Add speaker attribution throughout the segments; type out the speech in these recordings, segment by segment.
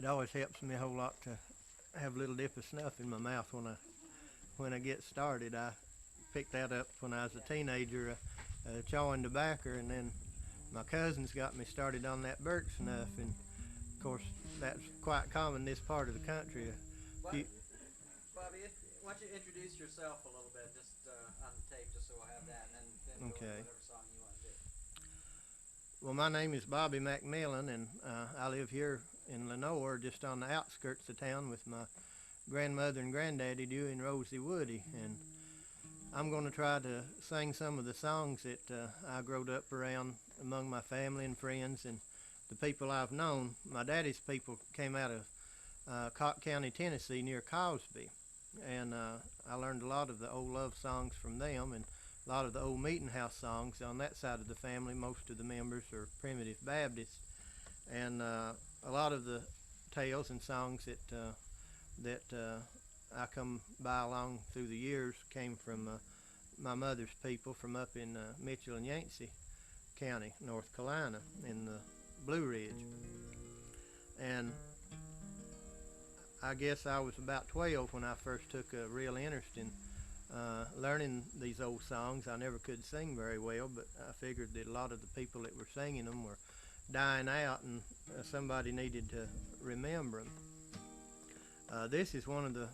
Speaker 1: It always helps me a whole lot to have a little dip of snuff in my mouth when I get started. I picked that up when I was a teenager, chawing tobacco, and then my cousins got me started on that birch snuff, and of course that's quite common in this part of the country.
Speaker 2: Bobby, why don't you introduce yourself a little bit, just on the tape, just so we'll have that, and then go
Speaker 1: Okay.
Speaker 2: into whatever song you want to do.
Speaker 1: Well, my name is Bobby McMillon, and I live here in Lenoir, just on the outskirts of town, with my grandmother and granddaddy, Dewey and Rosie Woody, and I'm going to try to sing some of the songs that I growed up around among my family and friends and the people I've known. My daddy's people came out of Cobb County, Tennessee, near Cosby, and I learned a lot of the old love songs from them, and a lot of the old meeting house songs. On that side of the family, most of the members are Primitive Baptists, and a lot of the tales and songs that I come by along through the years came from my mother's people from up in Mitchell and Yancey County, North Carolina, in the Blue Ridge. And I guess I was about 12 when I first took a real interest in learning these old songs. I never could sing very well, but I figured that a lot of the people that were singing them were dying out, and somebody needed to remember them. This is one of the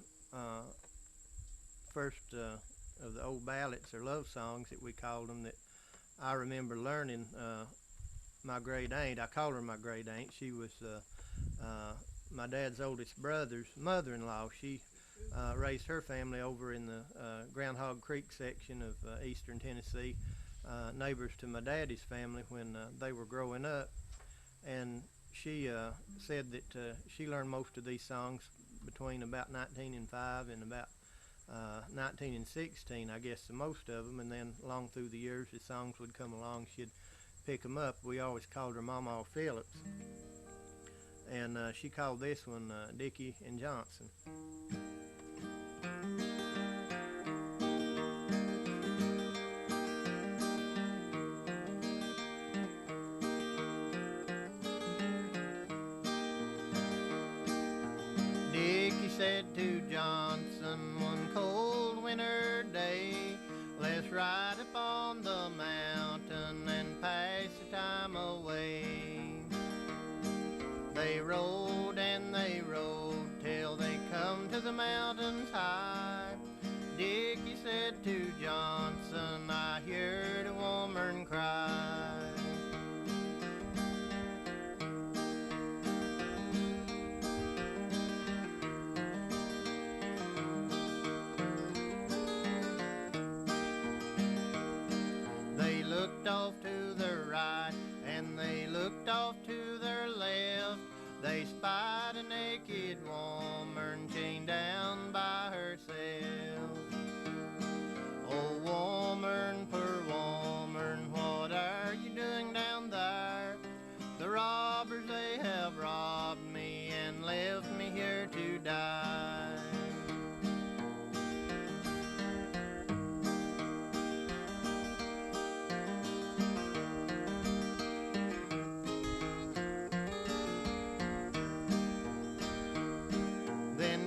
Speaker 1: first of the old ballads or love songs that we called them, that I remember learning. My great aunt, I call her my great aunt, she was my dad's oldest brother's mother-in-law. She raised her family over in the Groundhog Creek section of eastern Tennessee, neighbors to my daddy's family when they were growing up. And she said that she learned most of these songs between about 19 and 5 and about 19 and 16, I guess, the most of them. And then along through the years, as songs would come along, she'd pick them up. We always called her Mama Phillips. And she called this one Dickie and Johnson. Dickie said to Johnson one cold winter day, "Let's ride up on the mountain and pass the time away." They rode and they rode till they come to the mountains high. Dickie said to Johnson, "I heard a woman cry." They looked off to their right and they looked off to their left. They spied a naked woman chained down by herself. Oh, woman, poor woman, what are you doing down there? The robbers, they have robbed me and left me here to die.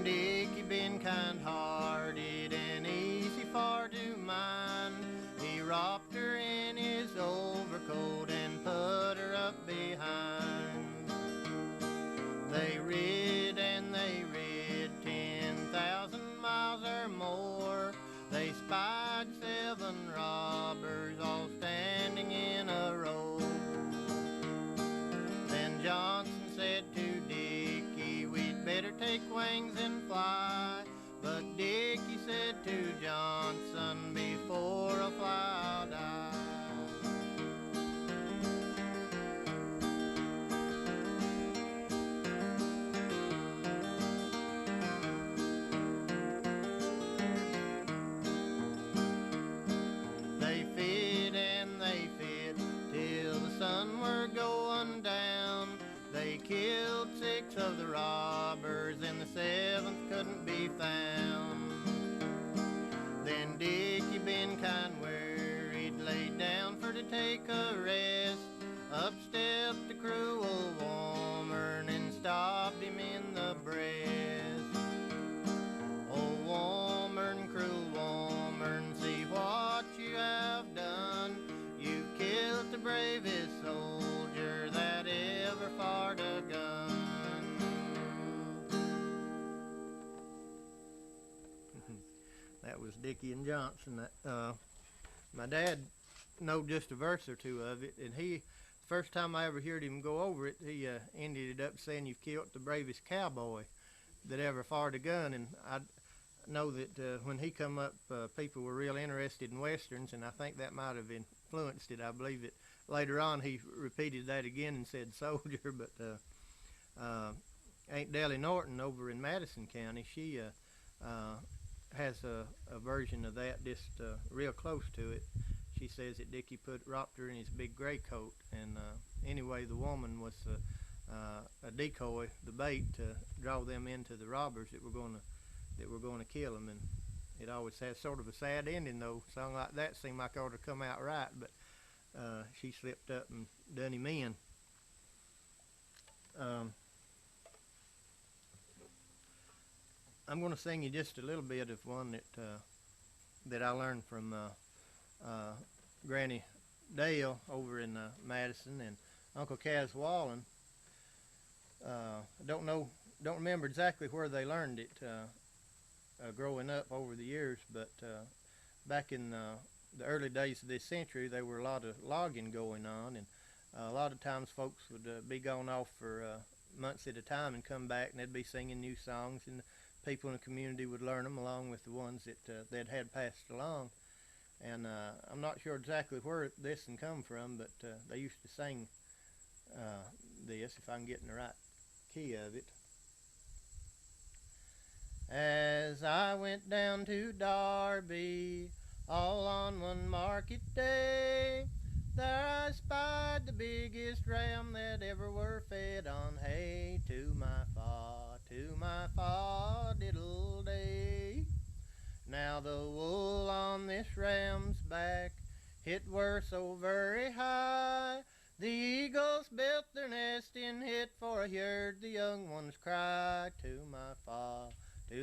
Speaker 1: Dickie been kind-hearted and easy for to mind. He wrapped her in his overcoat and put her up behind. They rid and they rid 10,000 miles or more. They spied 7 robbers all standing in a row. Then Johnson said to Dickie, "We'd better take wings and fly." But Dickie said to Johnson, "Before I fly, I'll die." They fit and they fit till the sun were going down. They killed 6 of the robbers and the 7th couldn't be found. Then Dickie been kind worried, laid down for to take a rest. Up stepped the cruel woman and stabbed him in the breast. Oh, woman, cruel woman, see what you have done. You killed the bravest soldier that ever fired a gun. That was Dickie and Johnson. My dad know just a verse or two of it, and first time I ever heard him go over it, he ended it up saying, "You've killed the bravest cowboy that ever fired a gun." And I know that when he come up, people were real interested in westerns, and I think that might have influenced it. I believe that later on he repeated that again and said soldier. But Aunt Deli Norton over in Madison County, she has a version of that just real close to it. She says that Dickie rocked her in his big gray coat, and anyway, the woman was a decoy, the bait to draw them into the robbers that were going to kill them. And it always has sort of a sad ending, though. A song like that seemed like it ought to come out right, but she slipped up and done him in. I'm going to sing you just a little bit of one that I learned from Granny Dale over in Madison, and Uncle Kaz Wallen. I don't remember exactly where they learned it growing up over the years, but back in the early days of this century, there were a lot of logging going on, and a lot of times folks would be gone off for months at a time and come back, and they'd be singing new songs, and people in the community would learn them along with the ones that they'd had passed along. And I'm not sure exactly where this can come from, but they used to sing this, if I can get in the right key of it. As I went down to Darby, all on one market day, there I spied the biggest ram that ever were fed on hay. To my fa, diddle day. Now the wool on this ram's back, it were so very high, the eagles built their nest in it, for I heard the young ones cry. To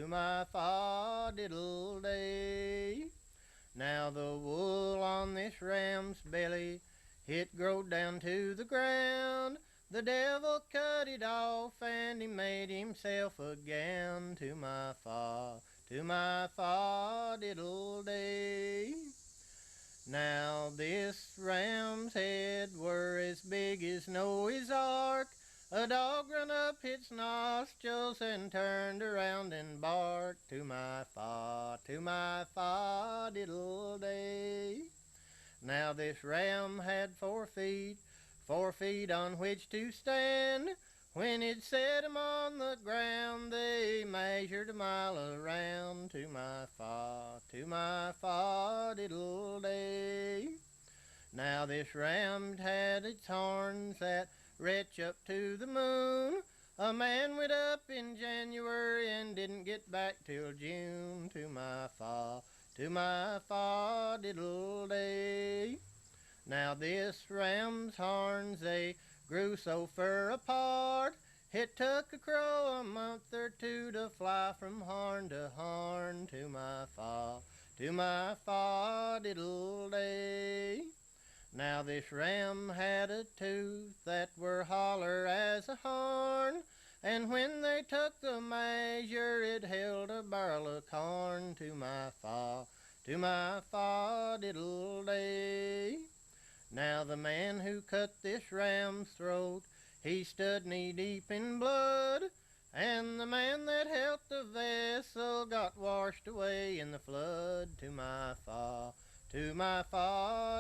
Speaker 1: my fa, diddle day. Now the wool on this ram's belly, it growed down to the ground. The devil cut it off, and he made himself a gown. To my fa, diddle day. Now this ram's head were as big as Noah's Ark. A dog run up its nostrils and turned around and barked. To my fa, diddle day. Now this ram had 4 feet on which to stand. When it set 'em on the ground, they measured a mile around. To my fa, diddle day. Now this ram had its horns that reach up to the moon. A man went up in January and didn't get back till June. To my fa, diddle day. Now this ram's horns, they grew so far apart, it took a crow a month or 2 to fly from horn to horn. To my fa, diddle day. Now this ram had a tooth that were holler as a horn, and when they took the measure, it held a barrel of corn. To my fa, diddle day. Now the man who cut this ram's throat, he stood knee-deep in blood, and the man that held the vessel got washed away in the flood. To my fa,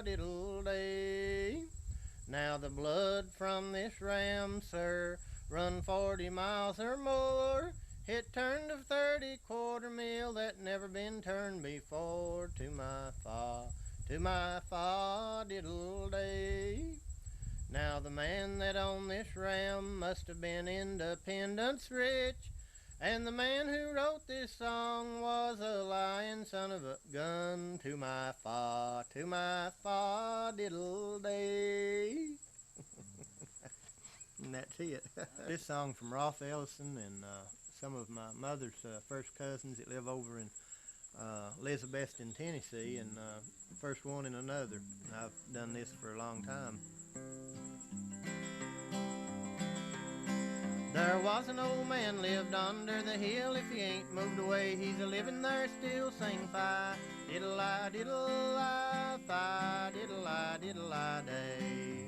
Speaker 1: diddle day. Now the blood from this ram, sir, run 40 miles or more. It turned of 30 quarter mil that never been turned before. To my fa, diddle day. Now the man that owned this ram must have been independence rich, and the man who wrote this song was a lying son of a gun. To my fa, diddle day. And that's see it. This song from Roth Ellison and some of my mother's first cousins that live over in Elizabethton, Tennessee, and first one in another. I've done this for a long time. There was an old man lived under the hill. If he ain't moved away, he's a living there still. Sing fi, diddle-I, diddle-I, fi, diddle-I, diddle-I day.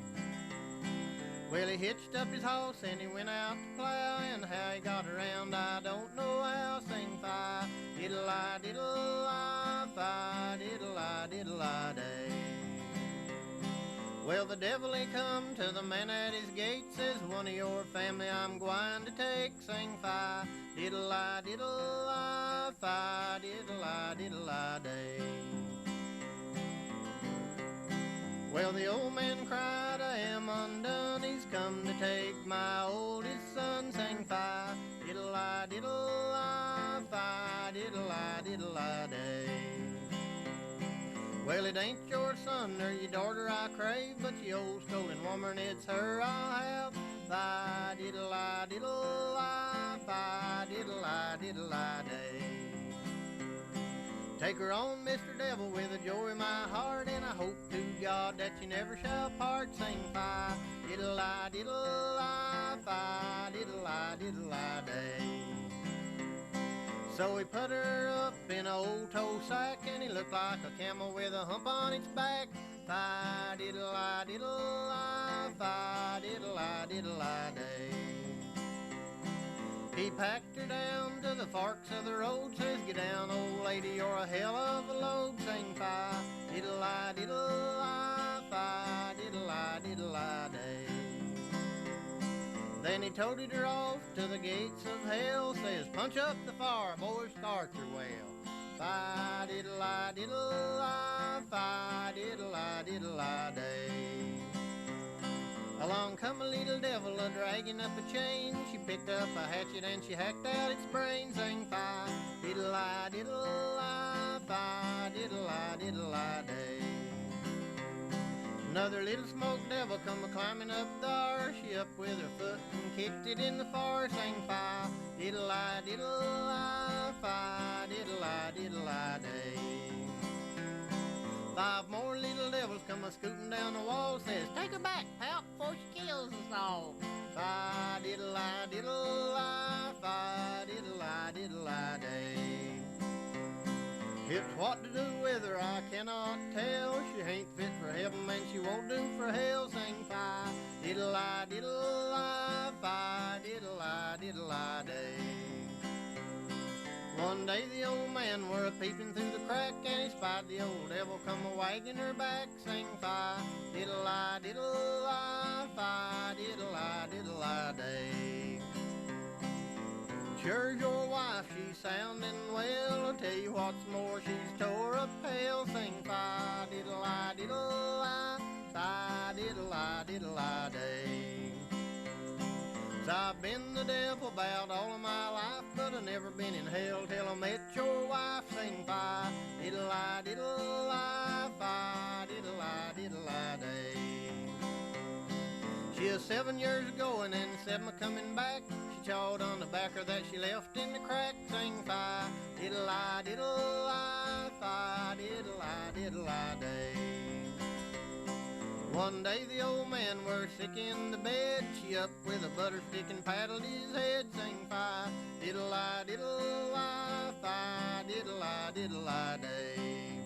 Speaker 1: Well, he hitched up his horse and he went out to plow, and how he got around I don't know how. Sing fi, diddle-I, diddle-I, fi, diddle-I, diddle-I day. Well, the devil he come to the man at his gate, says, one of your family I'm gwine to take. Sing fi, diddle-I, diddle-I, fi, diddle-I, diddle-I day. Well, the old man cried, I am undone, he's come to take my oldest son. Sing fi, diddle-I, diddle-I, fi, diddle-I, diddle-I day. Well, it ain't your son or your daughter I crave, but your old stolen woman, it's her I'll have. Fi, diddle-I, diddle-I, fi, diddle-I, diddle-I day. Take her on, Mr. Devil, with a joy in my heart, and I hope to God that you never shall part. Sing fi, diddle-I, diddle-I, fi, diddle-I, diddle-I day. So he put her up in an old tow sack, and he looked like a camel with a hump on its back. Fi, diddle-I, diddle-I, fi, diddle-I, diddle-I day. He packed her down to the forks of the road, says, get down, old lady, you're a hell of a load. Sing fi, diddle-I, diddle-I, fi, diddle-I, diddle-I day. Then he toted her off to the gates of hell, says, punch up the fire, boys, start your well. Fi, diddle-I, diddle-I, fi, diddle-I, diddle-I day. Along come a little devil a-dragging up a chain. She picked up a hatchet and she hacked out its brains. Sang fi, diddle-I, diddle-I, fi, diddle-I, diddle-I day. Another little smoke devil come a-climbing up there. She up with her foot and kicked it in the fire. Sang fi, diddle-I, diddle-I, fi, diddle-I, diddle-I day. 5 more little devils come a-scooting down the wall. Says, take her back, pal, before she kills us all. Fi, diddle-I, diddle-I, fi, diddle-I, diddle-I day. It's what to do with her, I cannot tell. She ain't fit for heaven and she won't do for hell. Sing fi, diddle-I, diddle-I, fi, diddle-I, diddle-I day. One day the old man were a-peeping through the crack, and he spied the old devil come a-wagging her back. Sing fi, diddle-I, diddle-I, fi, diddle-I, diddle-I day. Sure's your wife, she's sounding well. I'll tell you what's more, she's tore up pale. Sing fi, diddle-I, diddle-I, fi, diddle-I, diddle-I day. So I've been the devil about all of my life, but I've never been in hell till I met your wife. Sing fi, diddle-I, diddle-I, fi, diddle-I, diddle-I day. She is 7 years ago and then 7 coming back. She chawed on the backer that she left in the crack. Sing fi, diddle-I, diddle-I, fi, diddle-I, diddle-I day. One day the old man were sick in the bed. She up with a butter stick and paddled his head. Sing fi, diddle-I, diddle-I, fi, diddle-I, diddle-I day.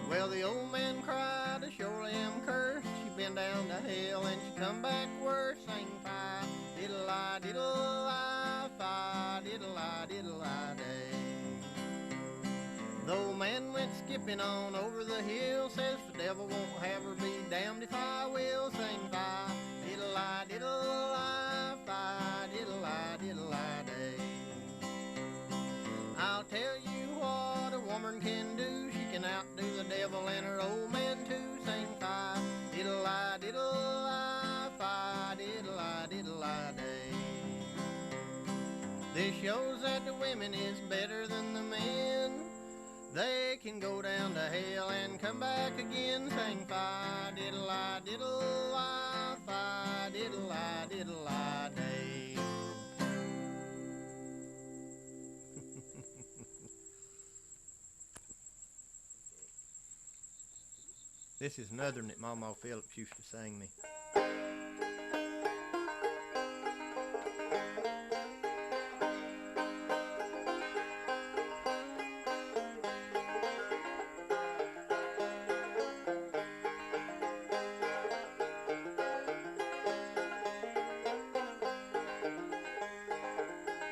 Speaker 1: Well, the old man cried, I surely am cursed. She been down to hell and she come back worse. Sing fi, diddle-I, diddle-I, fi, diddle-I, diddle-I day. The old man went skipping on over the hill, says the devil won't have her, be damned if I will. Sing fi, diddle-I, diddle-I, fi, diddle-I, diddle-I day. I'll tell you what a woman can do, she can outdo the devil and her old man too. Sing fi, diddle-I, diddle-I, fi, diddle-I, diddle-I day. This shows that the women is better than the men. They can go down to hell and come back again. Sing fi, diddle-I, diddle-I, fi, diddle-I, diddle-I day. This is another one that Mama Phillips used to sing me.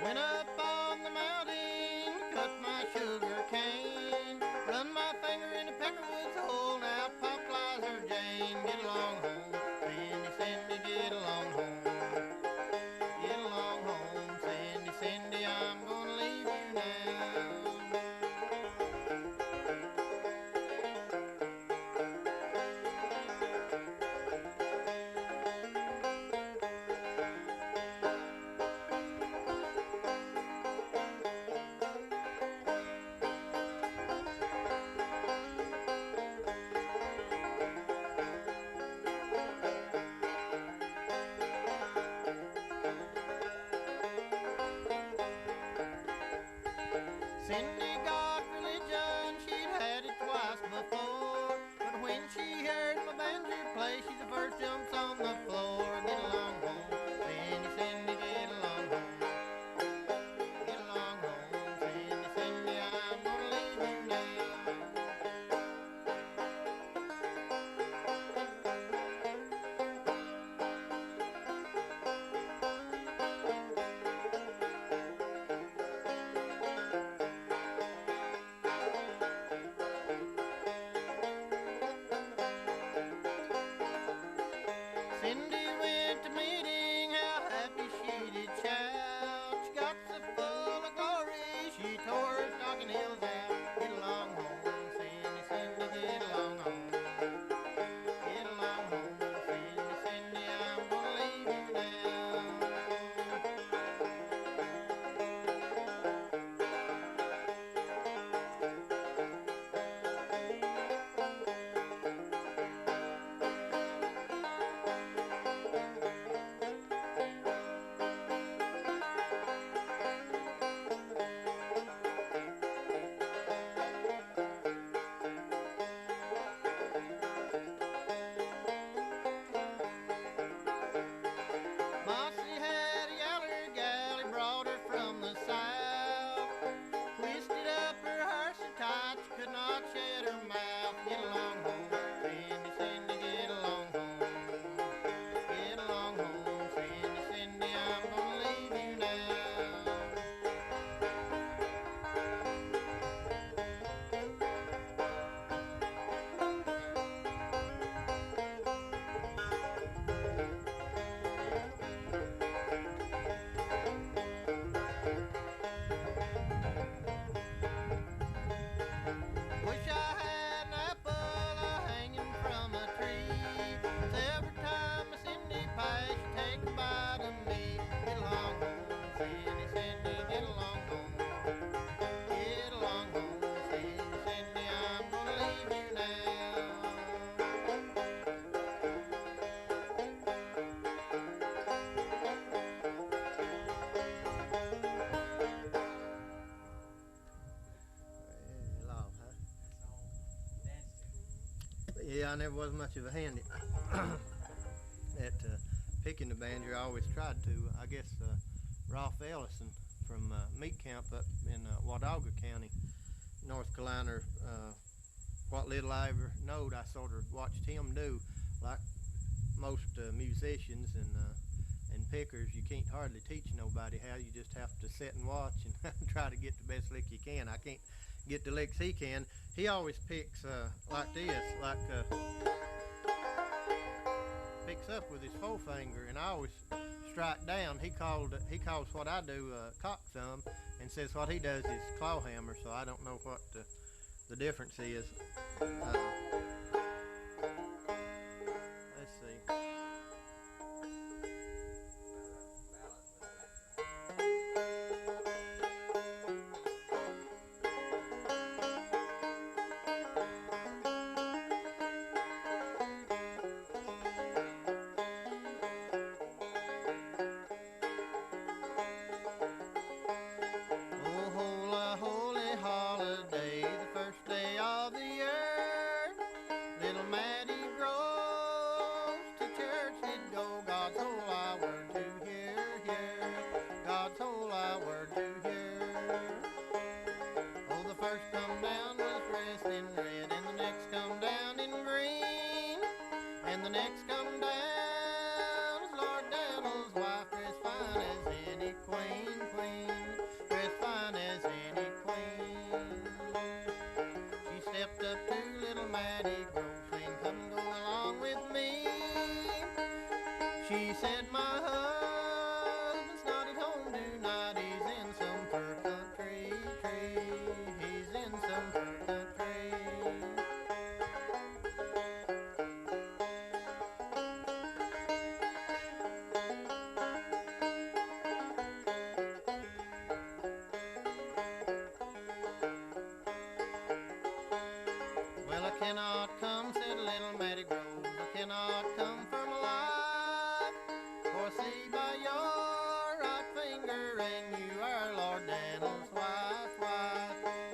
Speaker 1: Went up on the mountain, cut my sugar cane, run my finger in the peckerwood's hole, now Pop lies her Jane. Get along home, Cindy, Cindy, get along home. Get along home, Cindy, Cindy, I'm gonna leave you now. Cindy got religion, she'd had it twice before, but when she heard my banjo play, she the first jumps on the floor. Get along home, Cindy, Cindy, get along home. Get along home, Cindy, Cindy, I'm gonna leave you now. Cindy went to meeting, how happy she did shout. She got so full of glory, she tore her stocking heels out. Get along home, Cindy, Cindy, get along home. Get along home, Cindy, Cindy, I'm gonna leave you now. Mossy had a yaller gal, he brought her from the south. Twisted up her hair so tight she could not shut her mouth. Get along home, Cindy, Cindy, get along home. Get along home, Cindy, Cindy, I'm gonna leave you now. Wish I had an apple hanging from a tree. So every time a Cindy passed, she'd take a bite of me. Get along home, Cindy, Cindy, get along home. Get along home, Cindy, Cindy, I'm gonna leave you now. Well, huh?
Speaker 2: That's all dance to.
Speaker 1: Yeah, I never was much of a handy at picking the banjo. I always tried to. I guess Ralph Ellison from Meat Camp up in Watauga County, North Carolina, what little I ever knowed, I sort of watched him do. Like most musicians and pickers, you can't hardly teach nobody how. You just have to sit and watch and try to get the best lick you can. I can't get the licks he can. He always picks like this, like picks up with his forefinger, and I always strike down. He calls what I do cock thumb, and says what he does is claw hammer. So I don't know what the difference is. Let's see. next come down is Lord Daniel's wife, as fine as any queen, as fine as any queen. She stepped up to little Matty Grove, saying, come and go along with me. She said, my husband's not at home tonight, he's in some fur country, he's in some fur country. Well, I cannot come, said little Matty Grove, I cannot come for my life, for see by your right finger, and you are Lord Daniel's wife,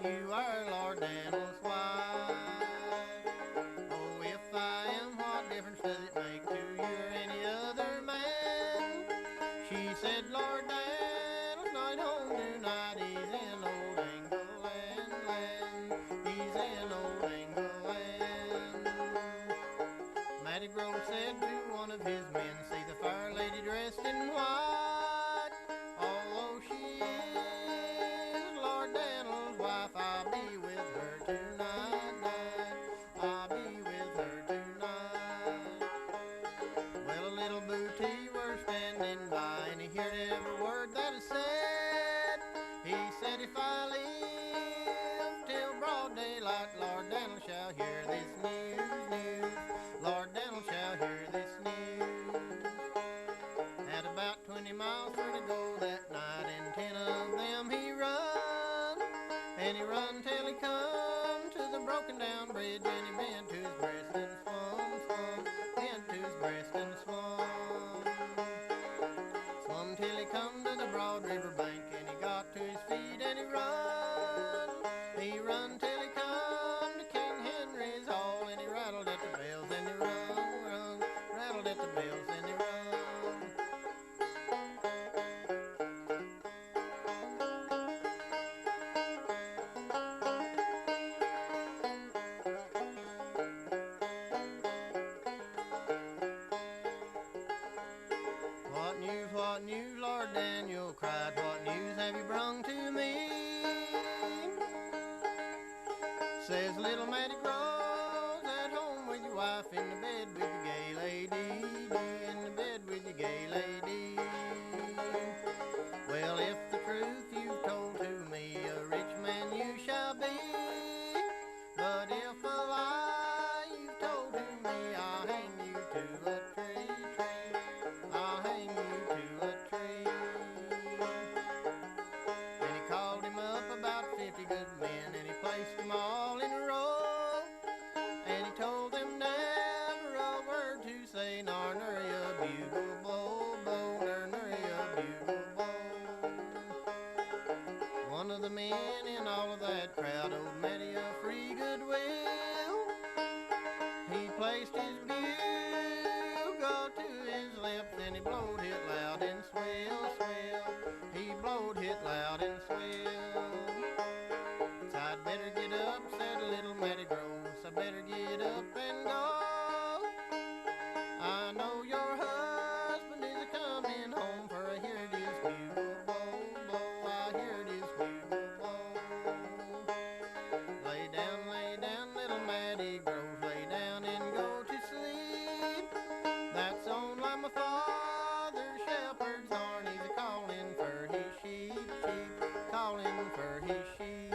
Speaker 1: you are Lord Daniel's wife. Oh, if I am, what difference does it make to you or any other man? She said, Lord Daniel's not home tonight, he's in old England, he's in old England. Matty Grove said to one of his men, see the fair lady dressed in white, although she is Lord Daniel's wife, I'll be with her tonight, I'll be with her tonight. Well, a little booty were standing by, and he heard every word that is said. He said, if I live till broad daylight, Lord Daniel shall hear this news, Lord Daniel shall hear this news. Had about 20 miles for to go that night, and 10 of them he run, and he run till he come to the broken down bridge, and he bent to his breast and swum, bent to his breast and swum till he come to the broad river bank, and he got to his feet and he run till he come to King Henry's hall, and he rattled at the bells and he rung, rattled at the bells and he rung. What news, Lord Daniel cried, what news have you brung to me? Says little Matty Grove's at home with your wife, in the bed with your gay lady, in the bed with your gay lady. Well, if the truth you've told to me, a rich man you shall be, but if a lie you've told to me, I'll hang you to a tree, I'll hang you to a tree. And he called him up about 50 good men, and he placed them all in a row, and he told them never a word to say, nor nary a bugle blow, blow, nor nary a bugle blow. One of the men in all of that crowd owed Matty a free goodwill. He placed his bugle to his lips, and he blowed it loud and swell, swell. He blowed it loud and swell. So I'd better get up, said little Matty Grove, so I better get up and go. I know your husband is a-coming home, for I heard his bugle blow, blow, I heard his bugle blow. Lay down, little Matty Grove, lay down and go to sleep. That's on like my father's shepherd's horn, he's a-calling for his sheep, calling for his sheep.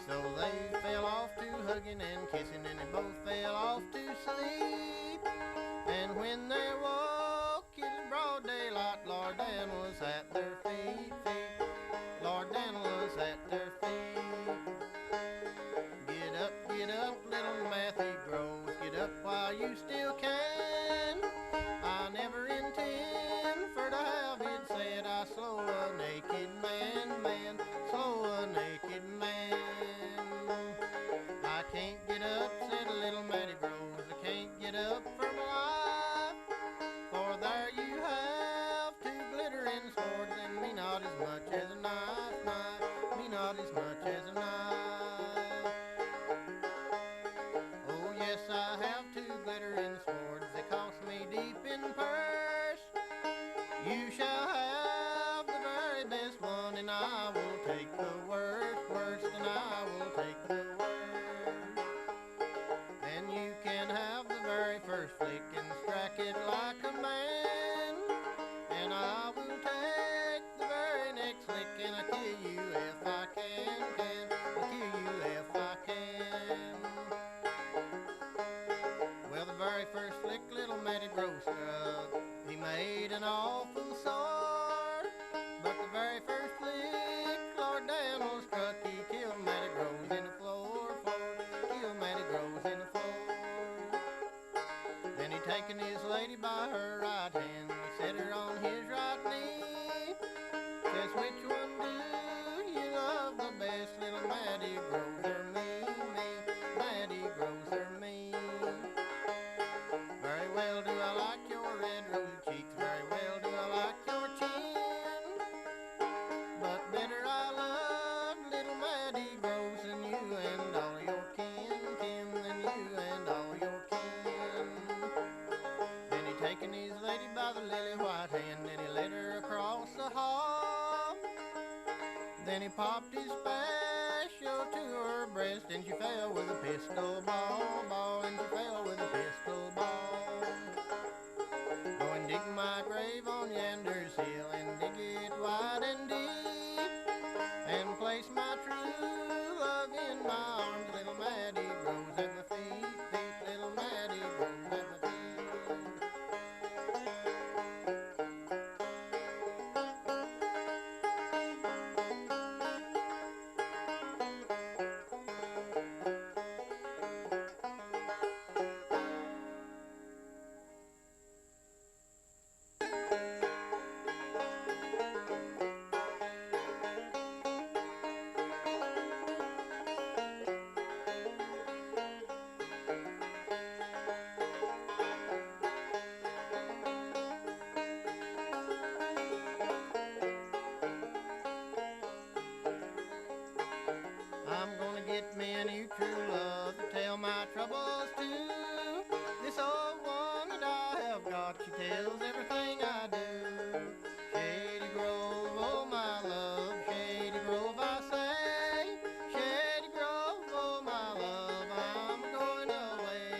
Speaker 1: So they fell off to hugging and kissing, and they both fell off to sleep. And when they woke, it was broad daylight, Lord Dan was at their feet, Lord Dan was at their feet. Get up, little Matthew Groves, get up while you still can. I never intend for to have it said I slow a naked man, slow a naked man. I can't get up, said little Matty Groves, I can't get up for my life, for there you have two glittering swords, and me not as much as a knife, me not as much as a knife. You shall have the very best one, and I will take the worst, and I will take the worst. And you can have the very first flick and strike it like a man, and I will take the very next flick and I'll kill you if I can. I'll kill you if I can. Well, the very first flick, little Matty Gross struck. He made an awful sore, but the very first flick, Lord Daniel struck. He killed Matty Gross in the floor, killed Matty Gross in the floor. Then he taken his lady by her right hand, set her on his right knee. Says, which one do you love the best, little Matty Gross or me, Matty Gross or me? Very well do I like your red rosy cheeks, very well do I like your chin, but better I love little Matty Gross than you and all your kin, than you and all your kin. Then he taken his lady by the lily white hand, and he led her across the hall. Then he popped his special to her breast, and she fell with a pistol ball, and she fell with a pistol ball. Go and dig my grave on yander's hill, and dig it wide and deep, and place my true love in my arms, little Matty Grows at my feet, little Matty Grows at my feet. I'm gonna get me a new true love to tell my troubles to. This old one that I have got, she tells everything I do. Shady Grove, oh my love, Shady Grove I say. Shady Grove, oh my love, I'm going away.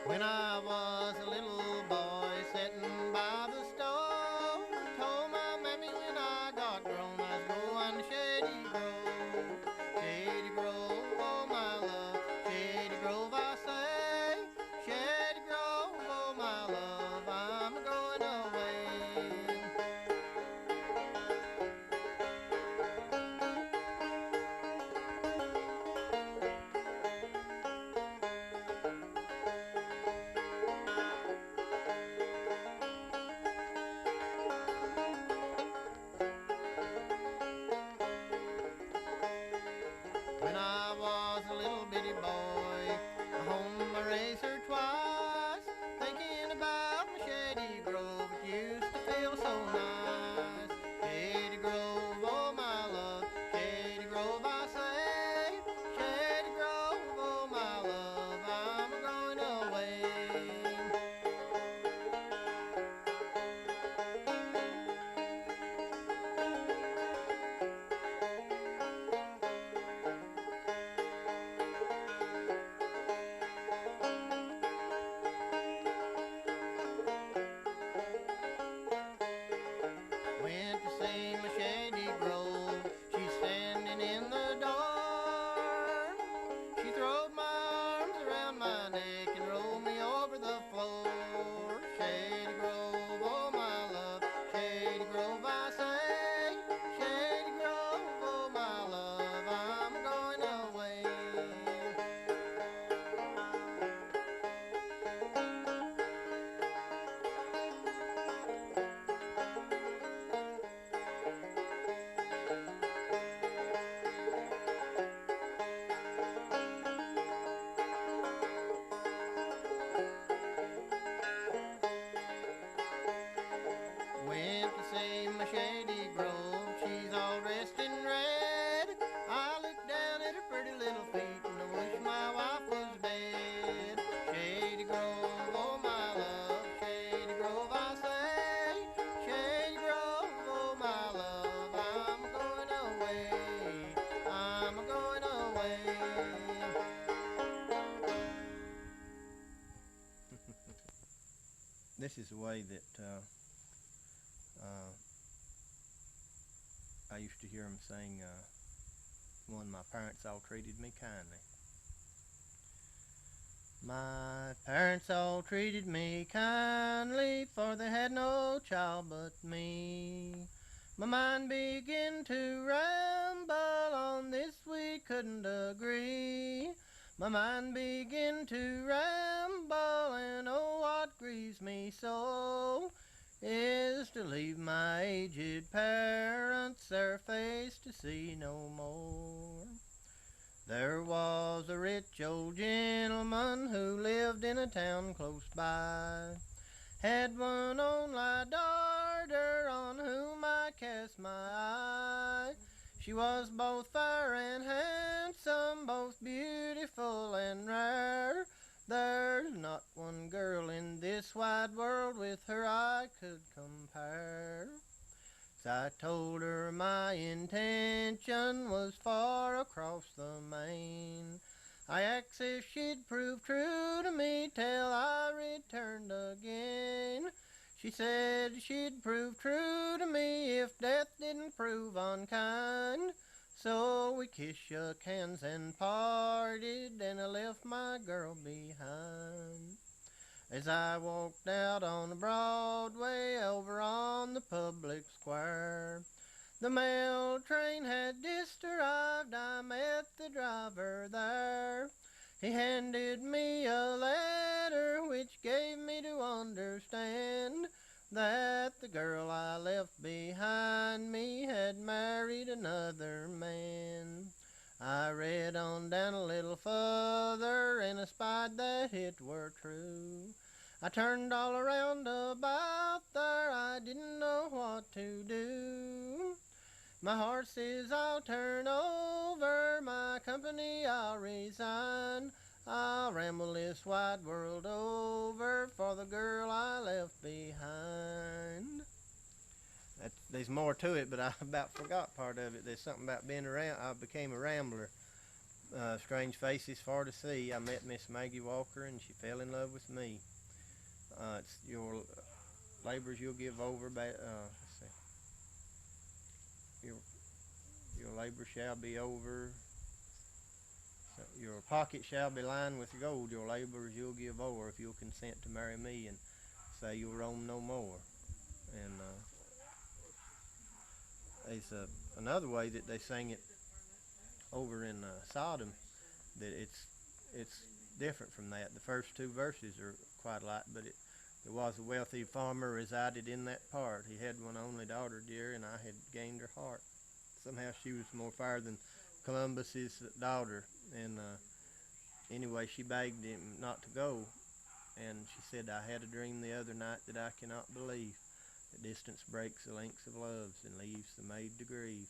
Speaker 1: When I was a little boy sitting by the stove, told my mammy when I got grown I'd go on the Shady Grove. Shady Grove, oh my love, Shady Grove I say. Shady Grove, oh my love, I'm going away. When I was a little bitty boy, I honed my razor twice, thinking about this is the way that I used to hear them sing one, my parents all treated me kindly. My parents all treated me kindly, for they had no child but me. My mind began to ramble, on this we couldn't agree. My mind began to ramble, and oh, what grieves me so is to leave my aged parents their face to see no more. There was a rich old gentleman who lived in a town close by, had one only daughter on whom I cast my eye. She was both fair and handsome, both beautiful and rare. There's not one girl in this wide world with her I could compare. So I told her my intention was far across the main. I asked if she'd prove true to me till I returned again. She said she'd prove true to me if death didn't prove unkind. So we kissed, shook hands, and parted, and I left my girl behind. As I walked out on Broadway over on the public square, the mail train had just arrived. I met the driver there. He handed me a letter which gave me to understand that the girl I left behind me had married another man. I read on down a little further and I spied that it were true. I turned all around about there, I didn't know what to do. My horses I'll turn over, my company I'll resign. I'll ramble this wide world over for the girl I left behind. There's more to it, but I about forgot part of it. There's something about being around. I became a rambler. Strange faces far to see. I met Miss Maggie Walker and she fell in love with me. It's your labors you'll give over. Let's see. Your labor shall be over. Your pocket shall be lined with gold. Your labors you'll give over if you'll consent to marry me and say you'll roam no more. And there's another way that they sing it over in Sodom that it's different from that. The first two verses are quite alike, but there was a wealthy farmer resided in that part. He had one only daughter, dear, and I had gained her heart. Somehow she was more fair than Columbus's daughter, and anyway, she begged him not to go, and she said, I had a dream the other night that I cannot believe. The distance breaks the links of loves and leaves the maid to grieve.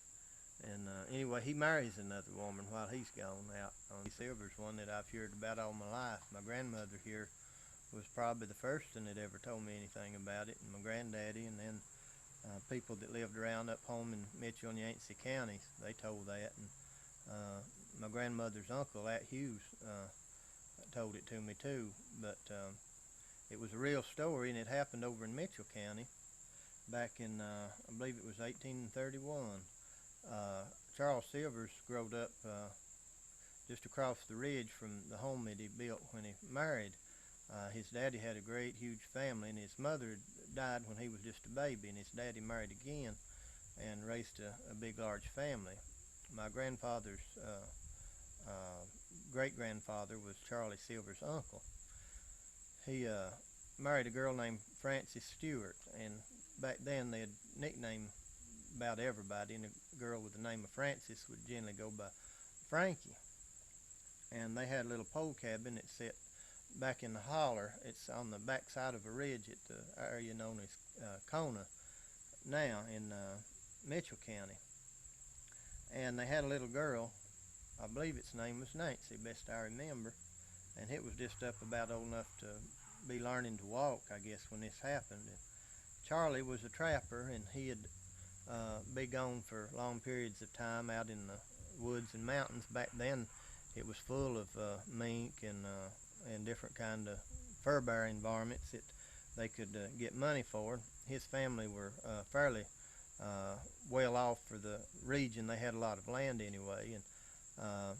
Speaker 1: And anyway, he marries another woman while he's gone out. Silver's one that I've heard about all my life. My grandmother here was probably the first one that ever told me anything about it, and my granddaddy, and then people that lived around up home in Mitchell and Yancey counties, they told that. And my grandmother's uncle, At Hughes, told it to me too. But it was a real story, and it happened over in Mitchell County back in, I believe it was 1831. Charles Silver's growed up just across the ridge from the home that he built when he married. His daddy had a great, huge family, and his mother died when he was just a baby, and his daddy married again and raised a big, large family. My grandfather's great-grandfather was Charlie Silver's uncle. He married a girl named Frances Stewart, and back then they had nicknamed about everybody, and a girl with the name of Frances would generally go by Frankie. And they had a little pole cabin that set back in the holler. It's on the back side of a ridge at the area known as Kona now in Mitchell County. And they had a little girl, I believe its name was Nancy, best I remember, and it was just up about old enough to be learning to walk, I guess, when this happened. And Charlie was a trapper, and he had be gone for long periods of time out in the woods and mountains. Back then it was full of mink and different kind of fur-bearing varmints that they could get money for. His family were fairly well off for the region. They had a lot of land anyway, and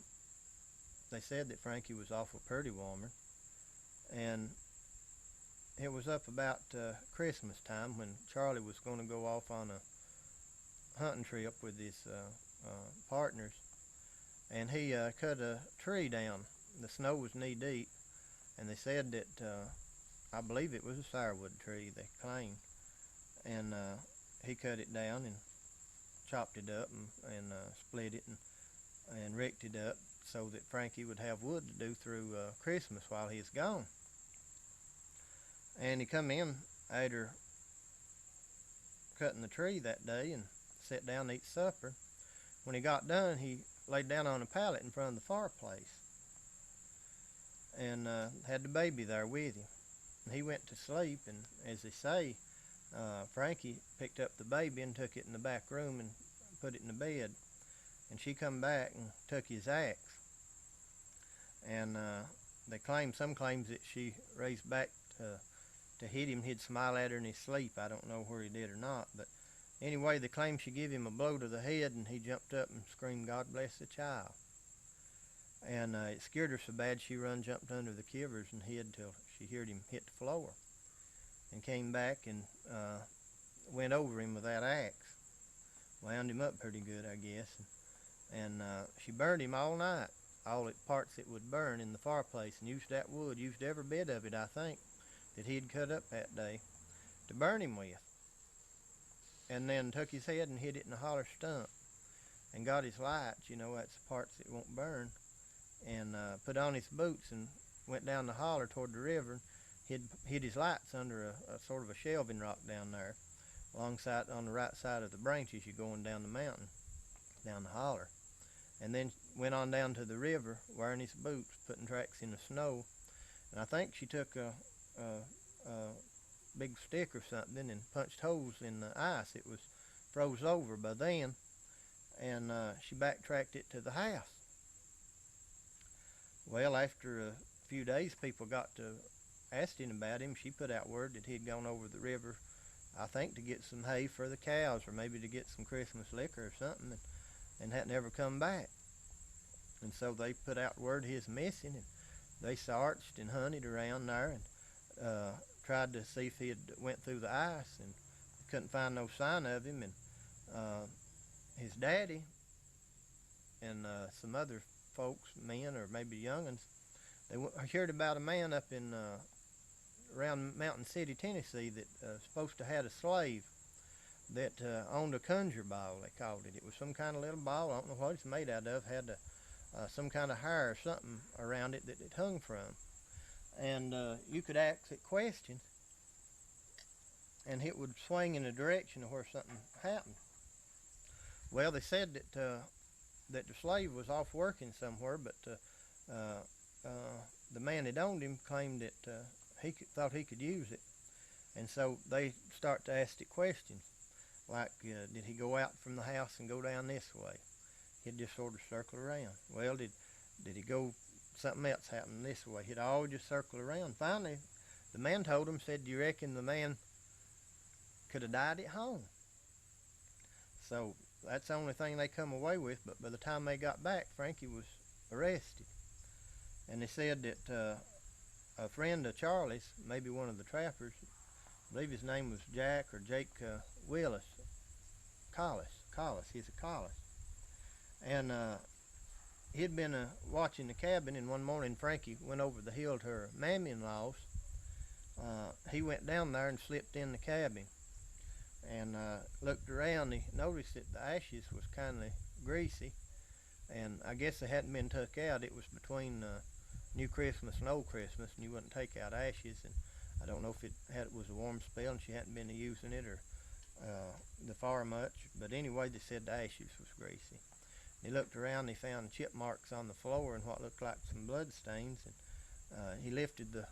Speaker 1: they said that Frankie was awful pretty woman. And it was up about Christmas time when Charlie was going to go off on a hunting trip with his partners, and he cut a tree down. The snow was knee deep, and they said that I believe it was a firewood tree, they claimed, and he cut it down and chopped it up and split it and ricked it up so that Frankie would have wood to do through Christmas while he was gone. And he come in after cutting the tree that day and sat down to eat supper. When he got done, he laid down on a pallet in front of the fireplace and had the baby there with him. And he went to sleep, and as they say, Frankie picked up the baby and took it in the back room and put it in the bed. And she come back and took his axe. And they claim, some claims that she raised back to hit him. He'd smile at her in his sleep. I don't know where he did or not, but anyway, they claim she gave him a blow to the head, and he jumped up and screamed, "God bless the child." And it scared her so bad she jumped under the covers and hid till she heard him hit the floor, and came back and went over him with that axe. Wound him up pretty good, I guess. And she burned him all night, all the parts that would burn in the fireplace, and used that wood, used every bit of it, I think, that he'd cut up that day to burn him with. And then took his head and hid it in a holler stump and got his lights, you know, that's the parts that won't burn, and put on his boots and went down the holler toward the river and hid his lights under a sort of a shelving rock down there alongside on the right side of the branches you're going down the mountain, down the holler. And then went on down to the river wearing his boots, putting tracks in the snow. And I think she took a big stick or something and punched holes in the ice. It was froze over by then, and she backtracked it to the house. Well, after a few days, people got to asking about him. She put out word that he'd gone over the river, I think, to get some hay for the cows, or maybe to get some Christmas liquor or something, and hadn't ever come back. And so they put out word he was missing, and they searched and hunted around there and tried to see if he had went through the ice, and couldn't find no sign of him. And his daddy and some other folks, men or maybe young'uns, they heard about a man up in around Mountain City, Tennessee, that supposed to had a slave that owned a conjure ball, they called it. It was some kind of little ball, I don't know what it's made out of, had some kind of hair or something around it that it hung from. And you could ask it questions, and it would swing in the direction of where something happened. Well, they said that that the slave was off working somewhere, but the man that owned him claimed that thought he could use it. And so they start to ask it questions, like, did he go out from the house and go down this way? He'd just sort of circle around. Well, did he go, something else happened this way? He'd all just circle around. Finally, the man told him, said, "Do you reckon the man could have died at home?" So that's the only thing they come away with. But by the time they got back, Frankie was arrested. And they said that a friend of Charlie's, maybe one of the trappers, I believe his name was Jack or Jake Willis, Collis, he's a Collis. And he'd been watching the cabin, and one morning Frankie went over the hill to her mammy-in-law's. He went down there and slipped in the cabin and looked around. He noticed that the ashes was kind of greasy, and I guess they hadn't been took out. It was between New Christmas and Old Christmas, and you wouldn't take out ashes, and I don't know if it was a warm spell and she hadn't been using it or the fire much, but anyway, they said the ashes was greasy. He looked around, he found chip marks on the floor and what looked like some blood stains, and he lifted the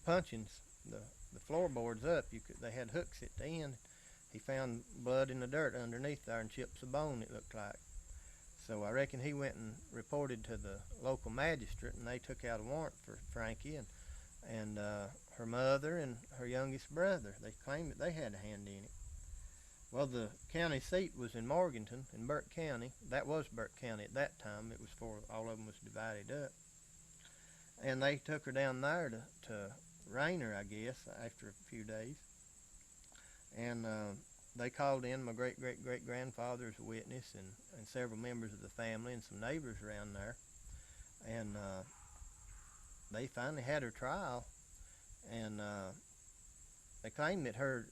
Speaker 1: puncheons, the floorboards up. They had hooks at the end. He found blood in the dirt underneath there and chips of bone, it looked like. So I reckon he went and reported to the local magistrate, and they took out a warrant for Frankie, and and her mother and her youngest brother. They claimed that they had a hand in it. Well, the county seat was in Morganton, in Burke County. That was Burke County at that time. It was before all of them was divided up. And they took her down there to arraign her, I guess, after a few days. And they called in my great-great-great-grandfather as a witness, and several members of the family and some neighbors around there. And they finally had her trial, and they claimed that her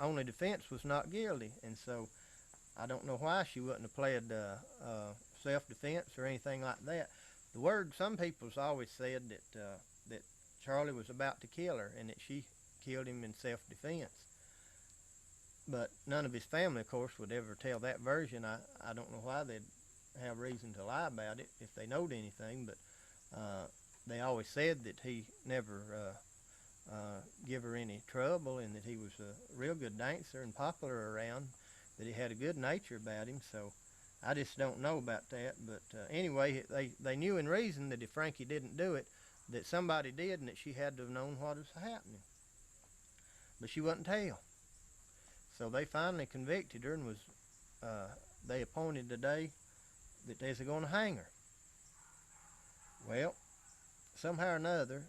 Speaker 1: only defense was not guilty. And so I don't know why she wouldn't have pled self-defense or anything like that. The word, some people's always said that Charlie was about to kill her and that she killed him in self-defense. But none of his family, of course, would ever tell that version. I don't know why they'd have reason to lie about it if they knowed anything, but they always said that he never give her any trouble, and that he was a real good dancer and popular around, that he had a good nature about him. So I just don't know about that. But anyway, they knew in reason that if Frankie didn't do it, that somebody did, and that she had to have known what was happening. But she wouldn't tell. So they finally convicted her, and they appointed the day that they was going to hang her. Well, somehow or another,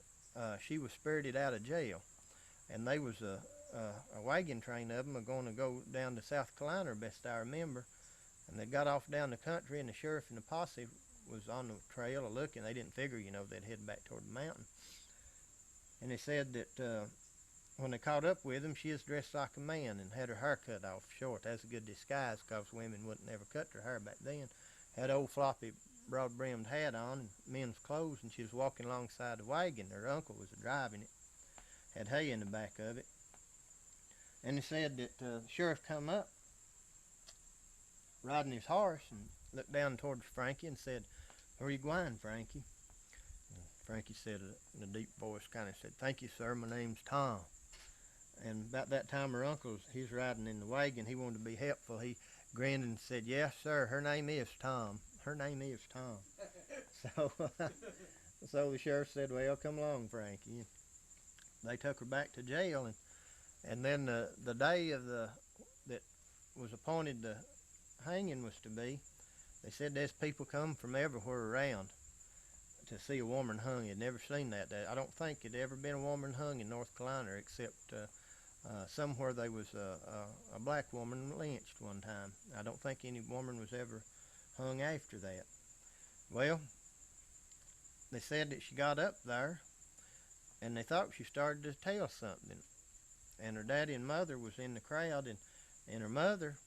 Speaker 1: she was spirited out of jail, and they was a wagon train of them are going to go down to South Carolina, best I remember. And they got off down the country, and the sheriff and the posse was on the trail looking. They didn't figure, they'd head back toward the mountain. And they said that when they caught up with him, she was dressed like a man and had her hair cut off short. That's a good disguise, because women wouldn't ever cut their hair back then. Had old floppy, broad-brimmed hat on and men's clothes, and she was walking alongside the wagon. Her uncle was driving it. Had hay in the back of it. And they said that the sheriff come up riding his horse and looked down towards Frankie and said, "Where are you going, Frankie?" And Frankie said in a deep voice, kind of said, "Thank you, sir, my name's Tom." And about that time, her uncle, he's riding in the wagon. He wanted to be helpful. He grinned and said, "Yes, sir, her name is Tom. Her name is Tom." So the sheriff said, "Well, come along, Frankie." And they took her back to jail, and then the day of that was appointed the hanging was to be, they said there's people come from everywhere around to see a woman hung. Had never seen that. I don't think there'd ever been a woman hung in North Carolina, except somewhere there was a black woman lynched one time. I don't think any woman was ever hung after that. Well, they said that she got up there, and they thought she started to tell something. And her daddy and mother was in the crowd, and her mother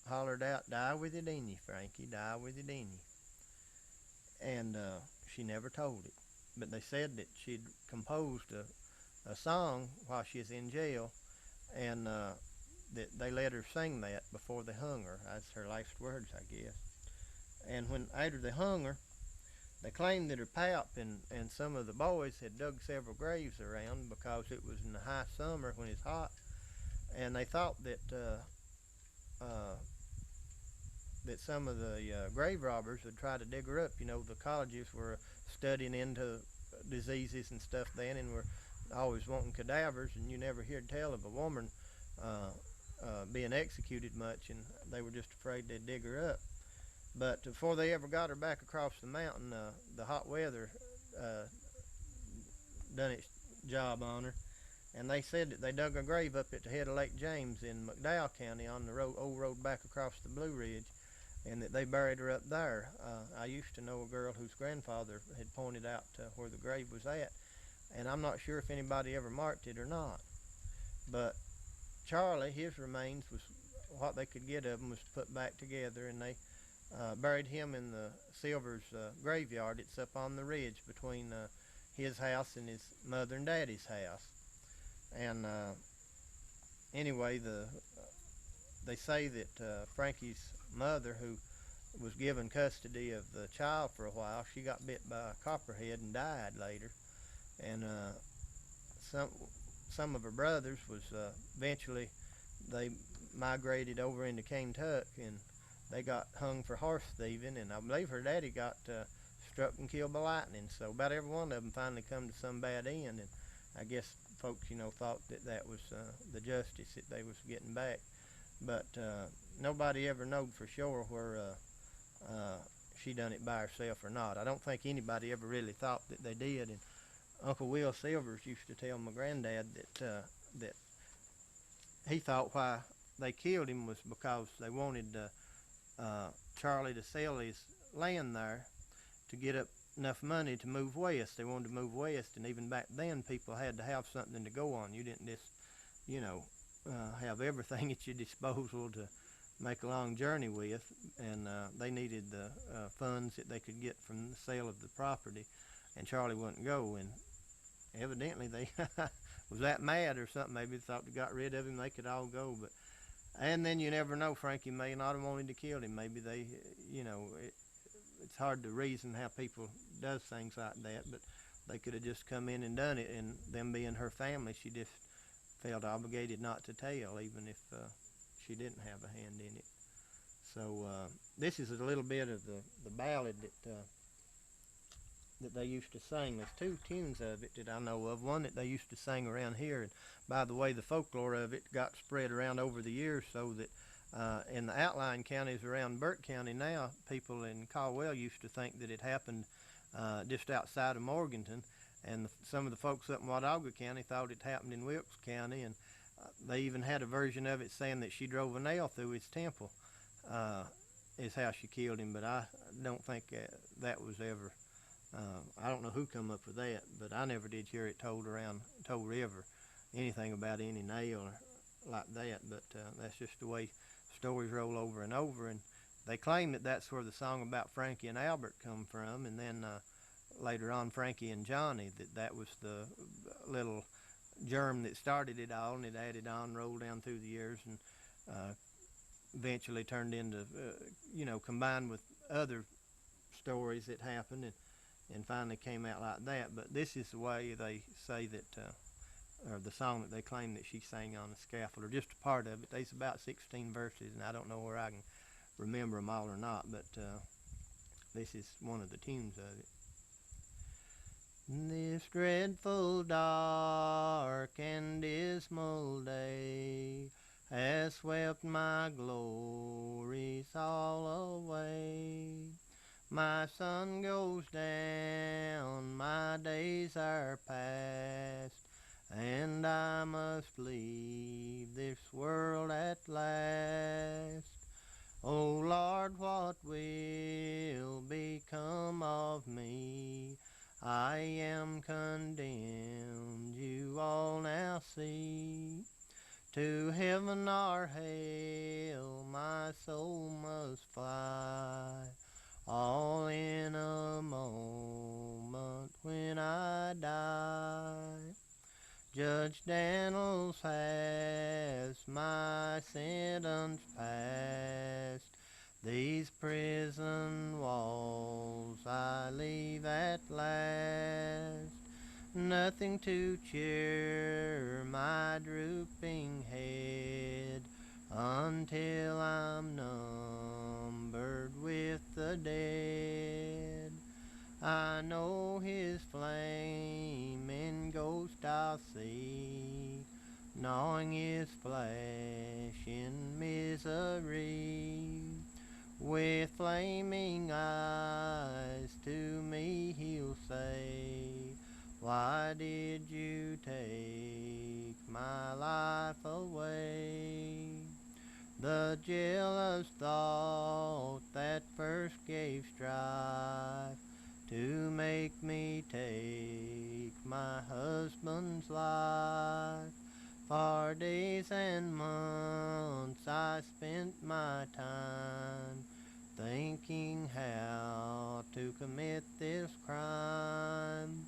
Speaker 1: hollered out, "Die with it in you, Frankie, die with it in you." And she never told it. But they said that she'd composed a song while she was in jail, and that they let her sing that before they hung her. That's her last words, I guess. And after they hung her, they claimed that her pap and some of the boys had dug several graves around, because it was in the high summer when it's hot, and they thought that that some of the grave robbers would try to dig her up. The colleges were studying into diseases and stuff then, and were always wanting cadavers, and you never heard tell of a woman being executed much, and they were just afraid they'd dig her up. But before they ever got her back across the mountain, the hot weather done its job on her, and they said that they dug a grave up at the head of Lake James in McDowell County on the old road back across the Blue Ridge, and that they buried her up there. I used to know a girl whose grandfather had pointed out where the grave was at, and I'm not sure if anybody ever marked it or not. But Charlie, his remains, was what they could get of him, was put back together, and they buried him in the Silvers' graveyard. It's up on the ridge between his house and his mother and daddy's house. And anyway, they say that Frankie's mother, who was given custody of the child for a while, she got bit by a copperhead and died later. And some of her brothers was eventually, they migrated over into Kentucky, and they got hung for horse thieving, and I believe her daddy got struck and killed by lightning. So about every one of them finally come to some bad end, and I guess folks, thought that was the justice that they was getting back. But nobody ever knowed for sure where she done it by herself or not. I don't think anybody ever really thought that they did. And Uncle Will Silvers used to tell my granddad that he thought why they killed him was because they wanted Charlie to sell his land there to get up enough money to move west. They wanted to move west, and even back then people had to have something to go on. You didn't just, have everything at your disposal to make a long journey with, and they needed the funds that they could get from the sale of the property, and Charlie wouldn't go, and evidently they was that mad or something. Maybe they thought they got rid of him, they could all go. But and then you never know, Frankie may not have wanted to kill him. Maybe they, it's hard to reason how people does things like that, but they could have just come in and done it, and them being her family, she just felt obligated not to tell, even if she didn't have a hand in it. So this is a little bit of the ballad that they used to sing. There's two tunes of it that I know of. One that they used to sing around here, and by the way, the folklore of it got spread around over the years, so that in the outlying counties around Burt County now, people in Caldwell used to think that it happened just outside of Morganton, and some of the folks up in Watauga County thought it happened in Wilkes County, and they even had a version of it saying that she drove a nail through his temple is how she killed him. But I don't think that was ever, I don't know who come up with that, but I never did hear it told ever anything about any nail or like that. But that's just the way stories roll over and over, and they claim that that's where the song about Frankie and Albert come from, and then later on Frankie and Johnny, that was the little germ that started it all, and it added on, rolled down through the years, and eventually turned into, combined with other stories that happened, and finally came out like that. But this is the way they say that, or the song that they claim that she sang on the scaffold, or just a part of it. There's about 16 verses, and I don't know where I can remember them all or not, but this is one of the tunes of it. This dreadful dark and dismal day has swept my glories all away. My sun goes down, my days are past, and I must leave this world at last. O Lord, what will become of me? I am condemned, you all now see. To heaven or hell my soul must fly, all in a moment when I die. Judge Daniels has my sentence passed. These prison walls I leave at last. Nothing to cheer my drooping head until I'm numbered with the dead. I know his flaming ghost I'll see, gnawing his flesh in misery. With flaming eyes to me he'll say, why did you take my life away? The jealous thought that first gave strife to make me take my husband's life. For days and months I spent my time thinking how to commit this crime.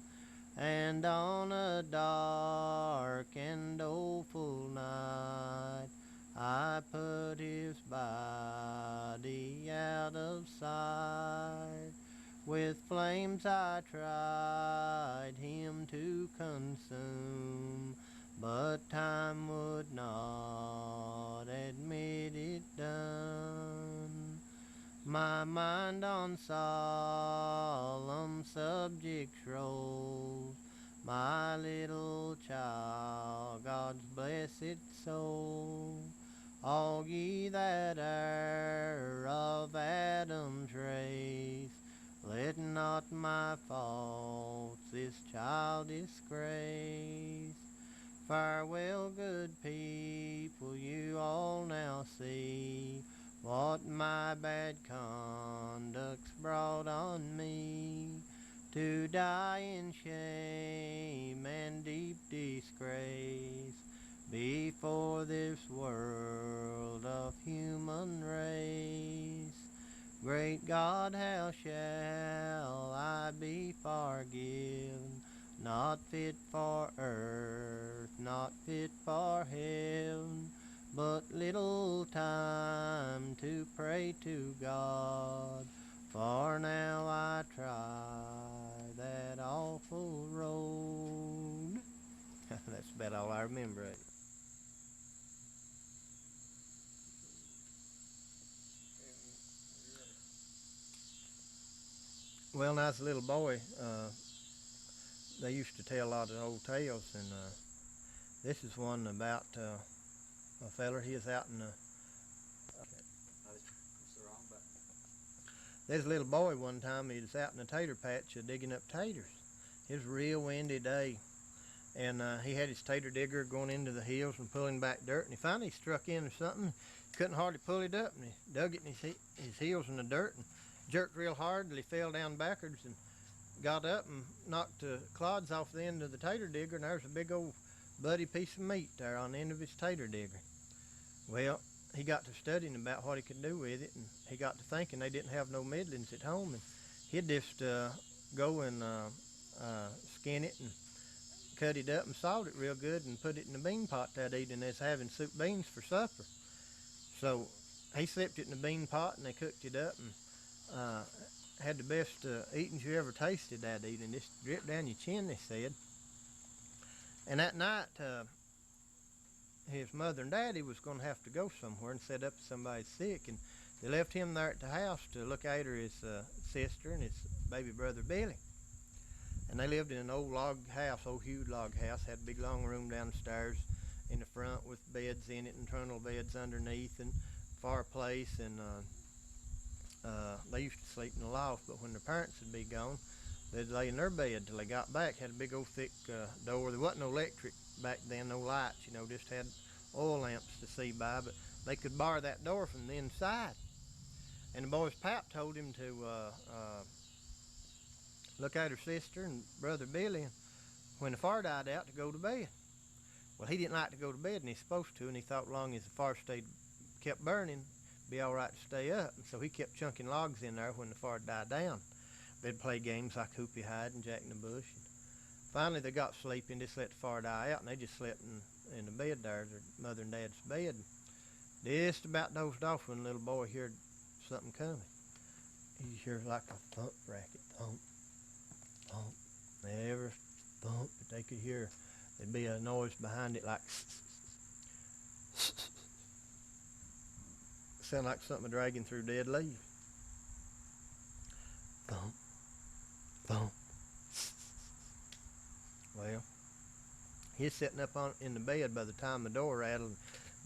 Speaker 1: And on a dark and doleful night I put his body out of sight. With flames I tried him to consume, but time would not admit it done. My mind on solemn subjects rolls, my little child, God's blessed soul. All ye that are of Adam's race, let not my faults this child disgrace. Farewell, good people, you all now see what my bad conduct's brought on me, to die in shame and deep disgrace before this world of human race. Great God, how shall I be forgiven? Not fit for earth, not fit for heaven, but little time to pray to God. For now I try that awful road. That's about all I remember of it. Well, when I was a little boy, they used to tell a lot of old tales, and this is one about a feller. He was out in the.
Speaker 2: It's the wrong button.
Speaker 1: There's a little boy one time. He was out in a tater patch digging up taters. It was a real windy day, and he had his tater digger going into the hills and pulling back dirt. And he finally struck in or something. Couldn't hardly pull it up, and he dug it in his heels in the dirt and jerked real hard until he fell down backwards and got up and knocked the clods off the end of the tater digger, and there's a big old bloody piece of meat there on the end of his tater digger. Well, he got to studying about what he could do with it, and he got to thinking they didn't have no middlings at home, and he'd just go and skin it and cut it up and salt it real good and put it in the bean pot that evening as having soup beans for supper. So he slipped it in the bean pot, and they cooked it up, and had the best eatings you ever tasted that evening. Just dripped down your chin, they said. And that night, his mother and daddy was going to have to go somewhere and set up if somebody's sick, and they left him there at the house to look after his sister and his baby brother Billy. And they lived in an old log house, old huge log house, had a big long room downstairs in the front with beds in it and trundle beds underneath and fireplace, and they used to sleep in the loft, but when their parents would be gone, they'd lay in their bed till they got back. Had a big old thick door. There wasn't no electric back then, no lights, just had oil lamps to see by, but they could bar that door from the inside. And the boy's pap told him to look at her sister and brother Billy, and when the fire died out, to go to bed. Well, he didn't like to go to bed, and he's supposed to, and he thought as long as the fire kept burning, be all right to stay up. And so he kept chunking logs in there when the fire died down. They'd play games like hoopy hide and jack in the bush. And finally, they got sleepy and just let the fire die out, and they just slept in the bed there, their mother and dad's bed. Just about dozed off when the little boy heard something coming. He heard like a thump racket, thump, thump. Never thump, but they could hear. There'd be a noise behind it like sound like something dragging through dead leaves. Thump, thump. Well, he's sitting up in the bed by the time the door rattled.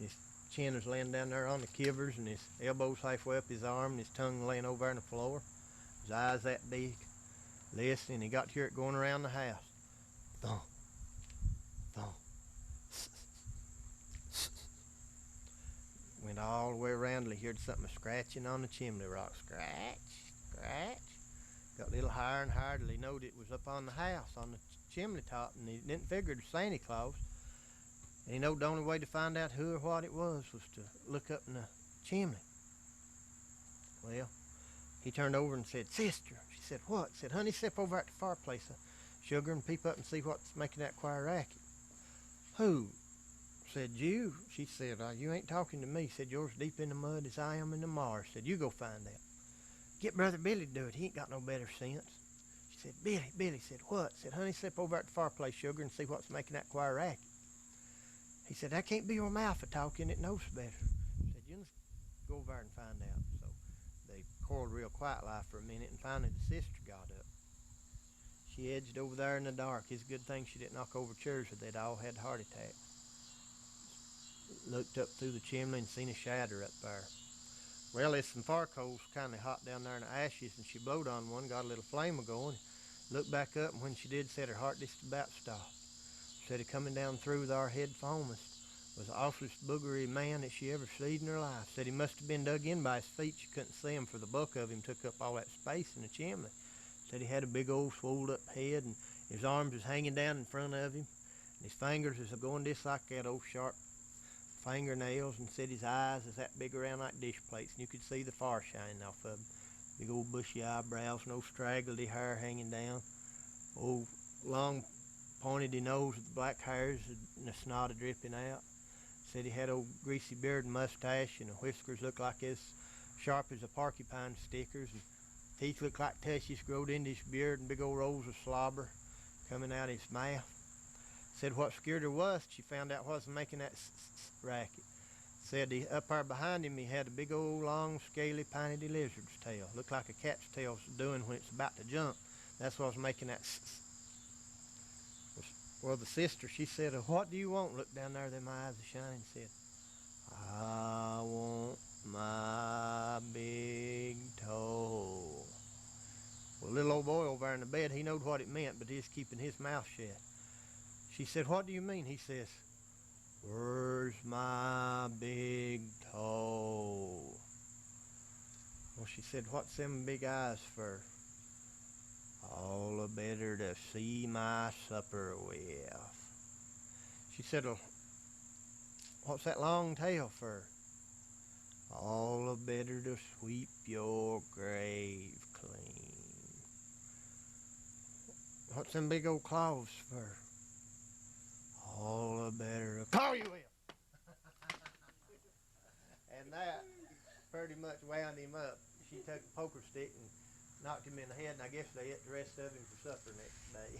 Speaker 1: His chin was laying down there on the kivers, and his elbows halfway up his arm, and his tongue laying over on the floor. His eyes that big. Listening, he got to hear it going around the house. Thump, thump. Went all the way around till he heard something scratching on the chimney rock. Scratch, scratch. Got a little higher and higher till he knowed it was up on the house, on the chimney top, and he didn't figure it was Santa Claus. And he knowed the only way to find out who or what it was to look up in the chimney. Well, he turned over and said, "Sister." She said, "What?" He said, "Honey, step over at the fireplace, sugar, and peep up and see what's making that choir racket." "Who?" Said, "You." She said, "You ain't talking to me." Said, "Yours deep in the mud as I am in the mire." Said, "You go find out. Get Brother Billy to do it. He ain't got no better sense." She said, "Billy." Billy said, "What?" Said, "Honey, slip over at the fireplace, sugar, and see what's making that choir racket." He said, "That can't be your mouth a talking. It knows better." Said, "You just go over there and find out." So the quarreled real quiet like for a minute, and finally the sister got up. She edged over there in the dark. It's a good thing she didn't knock over chairs, or they'd all had heart attacks. Looked up through the chimney and seen a shadow up there. Well, there's some fire coals kind of hot down there in the ashes, and she blowed on one, got a little flame a-going, looked back up, and when she did, said her heart just about stopped. Said he coming down through there head foremost was the awfulest boogery man that she ever seen in her life. Said he must have been dug in by his feet. She couldn't see him, for the bulk of him took up all that space in the chimney. Said he had a big old swelled up head, and his arms was hanging down in front of him, and his fingers was going just like that old sharp fingernails, and said his eyes was that big around like dish plates, and you could see the fire shining off of them. Big old bushy eyebrows, no straggly hair hanging down, old long pointy nose with black hairs and the snot dripping out. Said he had old greasy beard and mustache, and the whiskers looked like as sharp as a porcupine stickers, and teeth looked like tushes growed into his beard, and big old rolls of slobber coming out of his mouth. Said what scared her was she found out what was making that racket. Said he, up there behind him, he had a big old long scaly piney lizard's tail. Looked like a cat's tail's doing when it's about to jump. That's what was making that. Well, the sister, she said, what do you want? Looked down there, them eyes are shining, said, I want my big toe. Well, little old boy over there in the bed, he knowed what it meant, but he's keeping his mouth shut. She said, what do you mean? He says, where's my big toe? Well, she said, what's them big eyes for? All the better to see my supper with. She said, well, what's that long tail for? All the better to sweep your grave clean. What's them big old claws for? All the better to claw you with. And that pretty much wound him up. She took a poker stick and knocked him in the head, and I guess they ate the rest of him for supper next day.